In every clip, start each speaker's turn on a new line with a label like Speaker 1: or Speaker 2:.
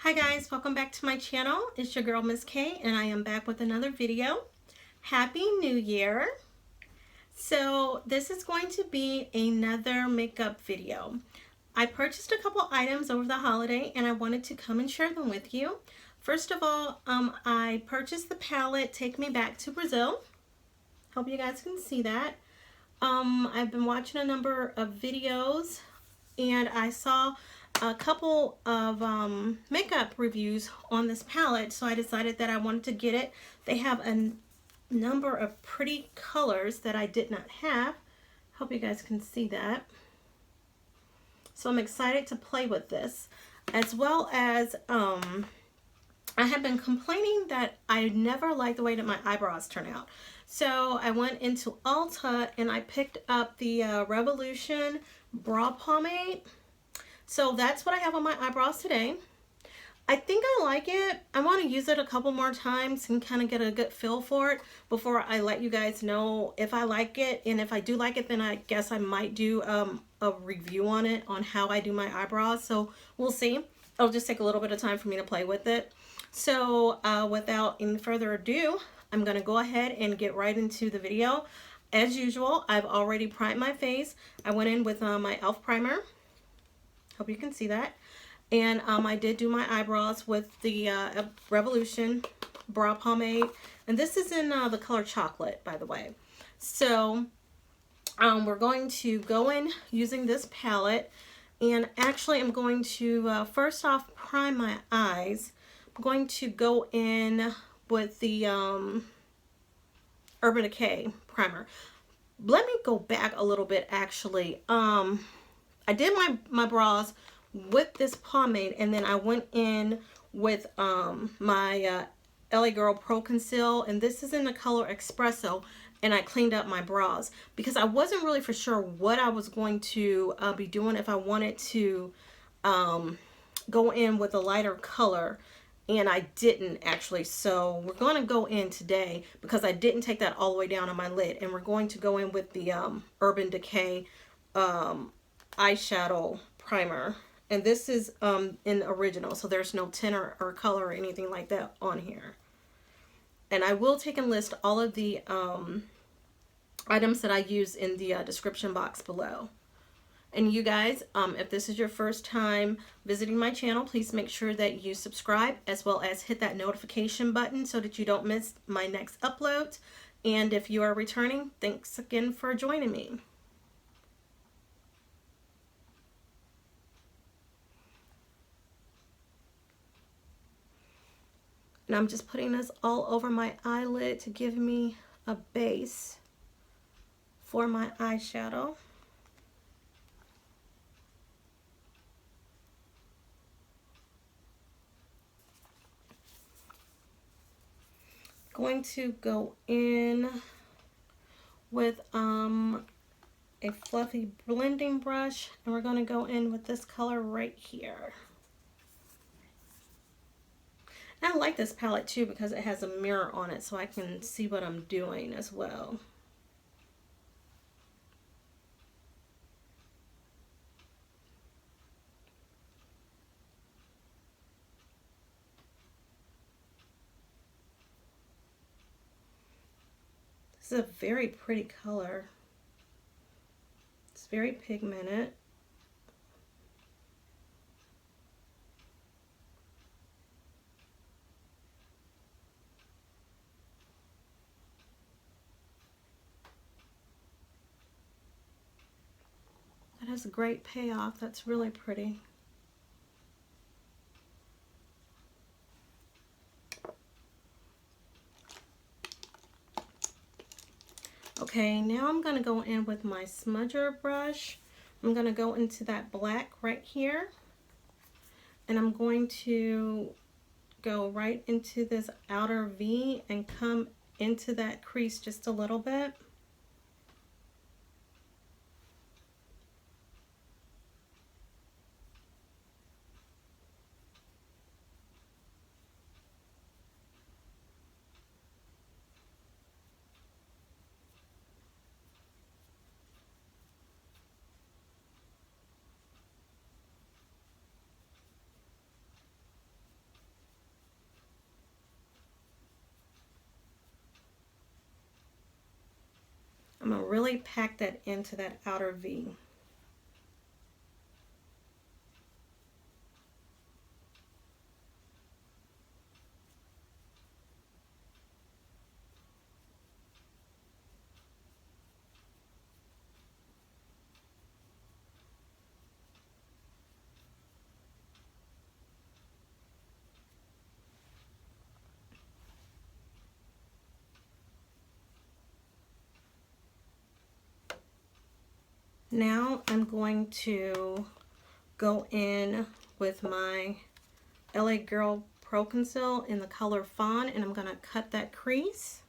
Speaker 1: Hi guys, welcome back to my channel. It's your girl Ms.K and I am back with another video. Happy New Year. So this is going to be another makeup video. I purchased a couple items over the holiday and I wanted to come and share them with you. First of all, I purchased the palette Take Me Back to Brazil. Hope you guys can see that. I've been watching a number of videos and I saw a couple of makeup reviews on this palette, so I decided that I wanted to get it. They have a number of pretty colors that I did not have. Hope you guys can see that. So I'm excited to play with this, as well as I have been complaining that I never like the way that my eyebrows turn out. So I went into Ulta and I picked up the Revolution Brow Pomade. So that's what I have on my eyebrows today. I think I like it. I want to use it a couple more times and kind of get a good feel for it before I let you guys know if I like it. And if I do like it, then I guess I might do a review on it, on how I do my eyebrows. So we'll see. It'll just take a little bit of time for me to play with it. So without any further ado, I'm going to go ahead and get right into the video. As usual, I've already primed my face. I went in with my E.L.F primer. Hope you can see that. And I did do my eyebrows with the Revolution Brow Pomade. And this is in the color Chocolate, by the way. So we're going to go in using this palette. And actually, I'm going to first off prime my eyes. I'm going to go in with the Urban Decay primer. Let me go back a little bit, actually. I did my brows with this pomade, and then I went in with my LA Girl Pro Conceal, and this is in the color Espresso, and I cleaned up my brows because I wasn't really for sure what I was going to be doing, if I wanted to go in with a lighter color, and I didn't actually. So we're going to go in today because I didn't take that all the way down on my lid, and we're going to go in with the Urban Decay eyeshadow primer, and this is in original, so there's no tint or color or anything like that on here. And I will take and list all of the items that I use in the description box below. And you guys, if this is your first time visiting my channel, please make sure that you subscribe, as well as hit that notification button so that you don't miss my next upload. And if you are returning, thanks again for joining me. And I'm just putting this all over my eyelid to give me a base for my eyeshadow. Going to go in with a fluffy blending brush, and we're going to go in with this color right here. And I like this palette too because it has a mirror on it, so I can see what I'm doing as well. This is a very pretty color. It's very pigmented. That has a great payoff. That's really pretty. Okay, now I'm going to go in with my smudger brush. I'm going to go into that black right here. And I'm going to go right into this outer V and come into that crease just a little bit. really pack that into that outer V. Now I'm going to go in with my LA Girl Pro Conceal in the color Fawn, and I'm going to cut that crease.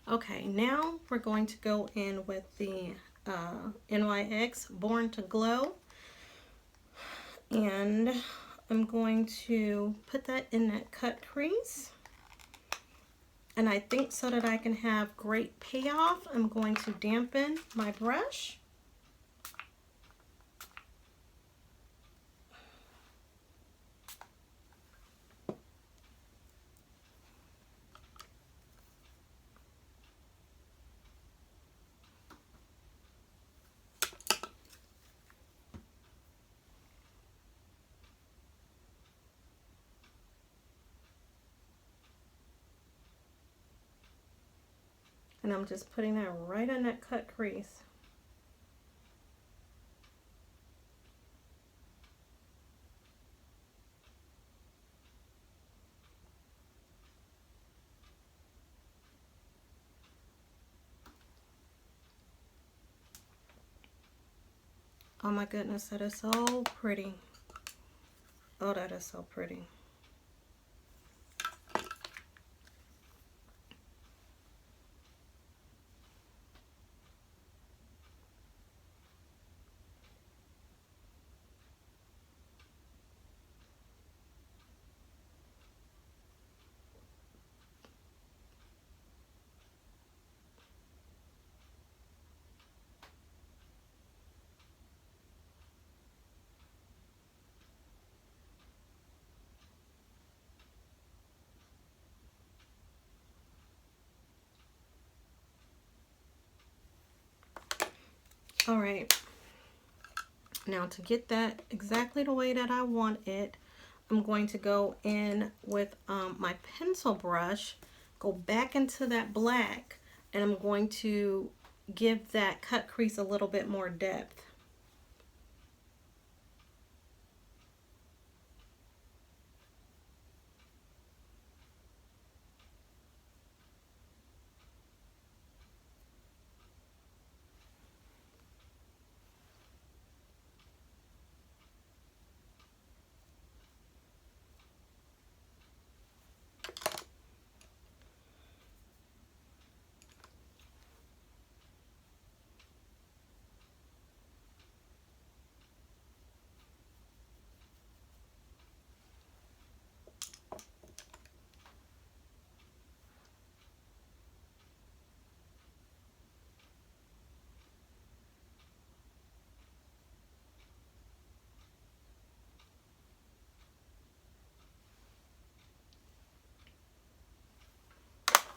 Speaker 1: Okay, now we're going to go in with the NYX Born to Glow, and I'm going to put that in that cut crease. And I think so that I can have great payoff, I'm going to dampen my brush. And I'm just putting that right on that cut crease. Oh my goodness, that is so pretty. Oh, that is so pretty. All right, now to get that exactly the way that I want it, I'm going to go in with my pencil brush, go back into that black, and I'm going to give that cut crease a little bit more depth.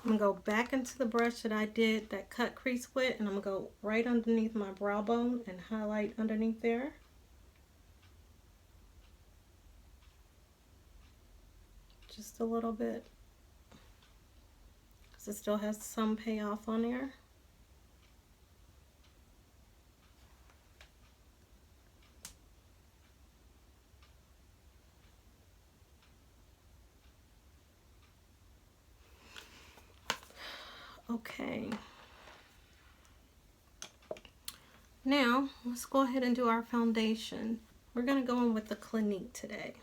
Speaker 1: I'm going to go back into the brush that I did that cut crease with, and I'm going to go right underneath my brow bone and highlight underneath there. Just a little bit, because it still has some payoff on there. Okay. Now, let's go ahead and do our foundation. We're going to go in with the Clinique today.